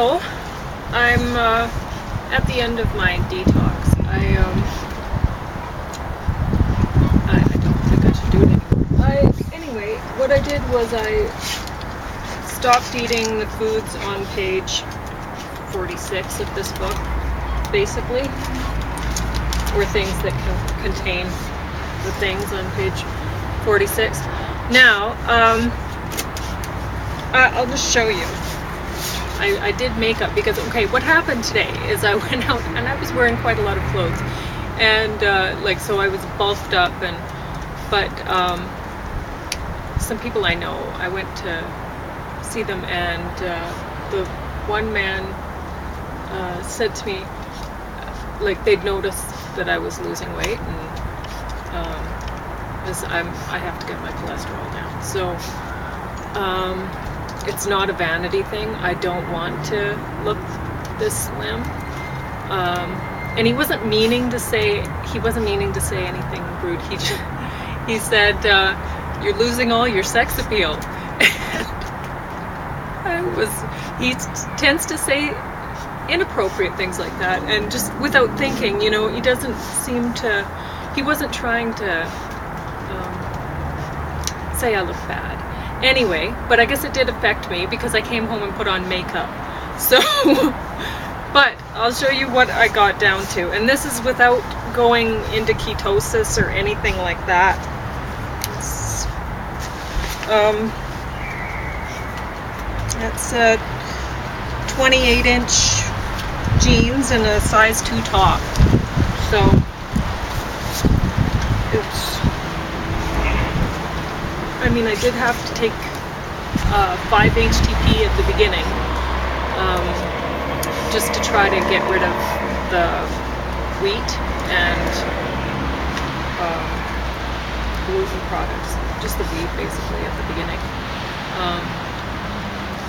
So, I'm at the end of my detox. I don't think I should do it anymore. Anyway, what I did was I stopped eating the foods on page 46 of this book, basically, or things that contain the things on page 46. Now, I'll just show you. I did makeup because, okay, what happened today is I went out and I was wearing quite a lot of clothes, and so I was bulked up, but some people I know, I went to see them, and the one man said to me, like, they'd noticed that I was losing weight, and I have to get my cholesterol down. So it's not a vanity thing. I don't want to look this slim. And he wasn't meaning to say anything rude. He said, "You're losing all your sex appeal." He tends to say inappropriate things like that, and just without thinking, he doesn't seem to. He wasn't trying to say I look bad. Anyway, but I guess it did affect me because I came home and put on makeup. So, but I'll show you what I got down to. And this is without going into ketosis or anything like that. That's 28-inch jeans and a size 2 top. So, I did have to take 5 HTP at the beginning, just to try to get rid of the wheat and gluten products, just the wheat basically at the beginning,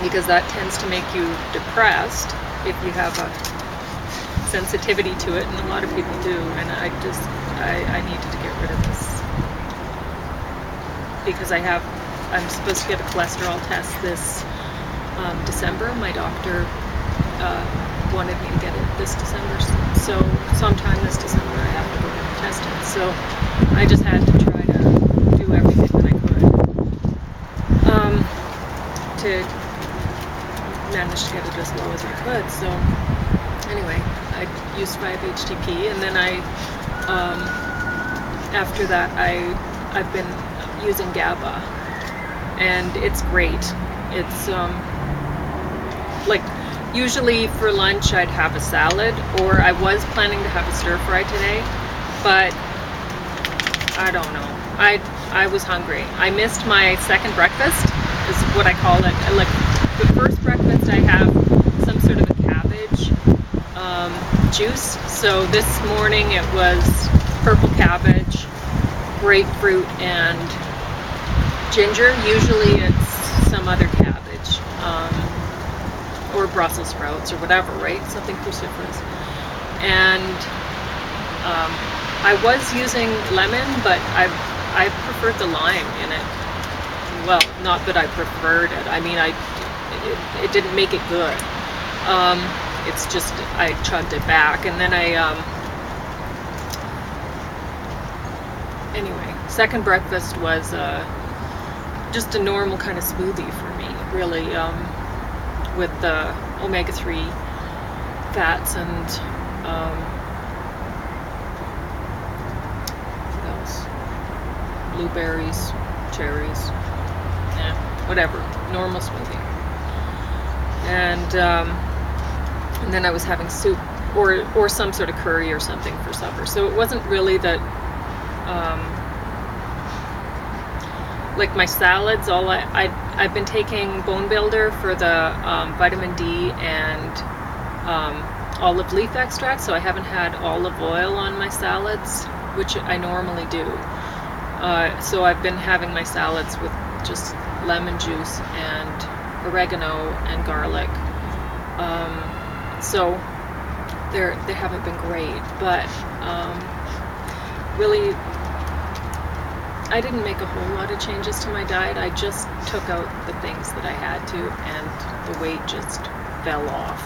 because that tends to make you depressed if you have a sensitivity to it, and a lot of people do, and I needed to get rid of this. Because I'm supposed to get a cholesterol test this December. My doctor wanted me to get it this December, so sometime this December I have to go get it tested. So I just had to try to do everything that I could to manage to get it as low as I could. So anyway, I used 5 HTP, and then after that I've been using GABA, and it's great. It's like, usually for lunch I'd have a salad, or I was planning to have a stir fry today, but I don't know, I was hungry. I missed my second breakfast, is what I call it. Like, the first breakfast I have some sort of a cabbage juice. So this morning it was purple cabbage, grapefruit, and ginger. Usually it's some other cabbage, or Brussels sprouts or whatever, right? Something cruciferous. And I was using lemon, but I preferred the lime in it. Well, not that I preferred it. It didn't make it good. It's just I chugged it back, and then anyway, second breakfast was just a normal kind of smoothie for me, really, with the omega-3 fats and what else? Blueberries, cherries, whatever, normal smoothie. And then I was having soup or some sort of curry or something for supper. So it wasn't really that. Like my salads, I've been taking Bone Builder for the vitamin D and olive leaf extract, so I haven't had olive oil on my salads, which I normally do. So I've been having my salads with just lemon juice and oregano and garlic. So they haven't been great, but really, I didn't make a whole lot of changes to my diet. I just took out the things that I had to, and the weight just fell off.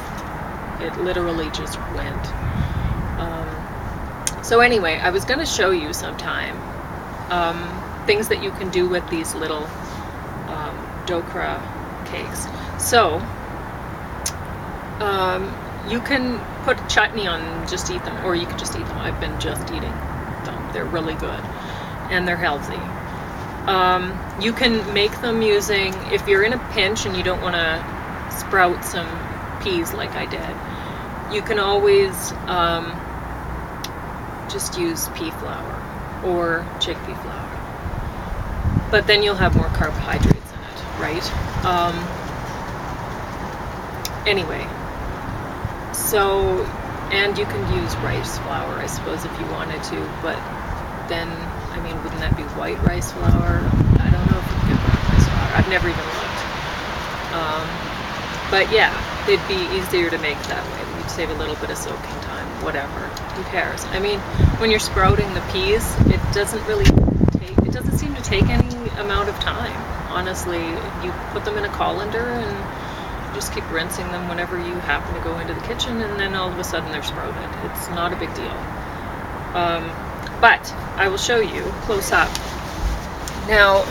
It literally just went. So anyway, I was going to show you sometime things that you can do with these little dokra cakes. So you can put chutney on and just eat them, or you could just eat them. I've been just eating them. They're really good and they're healthy. You can make them using, if you're in a pinch and you don't want to sprout some peas like I did, you can always just use pea flour or chickpea flour. But then you'll have more carbohydrates in it, right? Anyway, so, and you can use rice flour, I suppose, if you wanted to, but then, I mean, wouldn't that be white rice flour? I don't know if you can get black rice flour. I've never even looked. But yeah, it'd be easier to make that way. You'd save a little bit of soaking time, whatever. Who cares? I mean, when you're sprouting the peas, it doesn't seem to take any amount of time. Honestly, you put them in a colander and just keep rinsing them whenever you happen to go into the kitchen, and then all of a sudden they're sprouted. It's not a big deal. But I will show you close up. Now,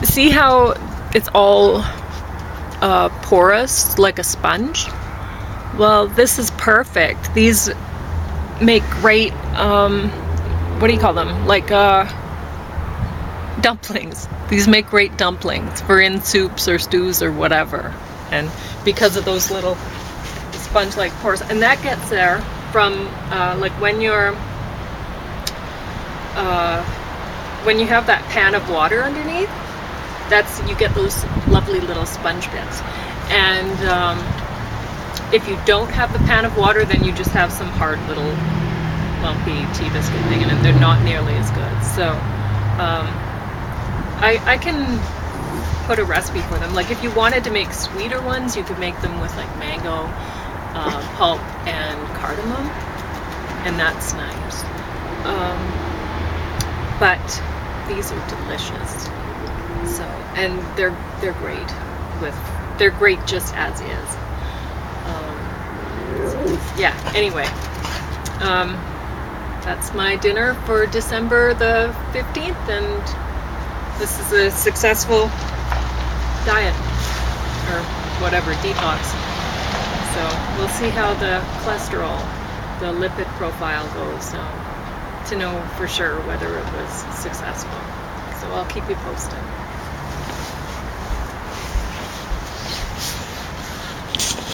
see how it's all porous like a sponge? Well, this is perfect. These make great, what do you call them? Like dumplings. These make great dumplings for in soups or stews or whatever. And because of those little sponge-like pores, and that gets there from like when you have that pan of water underneath, you get those lovely little sponge bits. And if you don't have the pan of water, then you just have some hard little lumpy tea biscuit thing, and they're not nearly as good. So I can put a recipe for them. Like if you wanted to make sweeter ones, you could make them with like mango pulp and cardamom, and that's nice. But these are delicious. So, and they're great they're great just as is. So, yeah. Anyway, that's my dinner for December the 15th, and this is a successful diet or whatever, detox. So we'll see how the cholesterol, the lipid profile goes, to know for sure whether it was successful. So I'll keep you posted.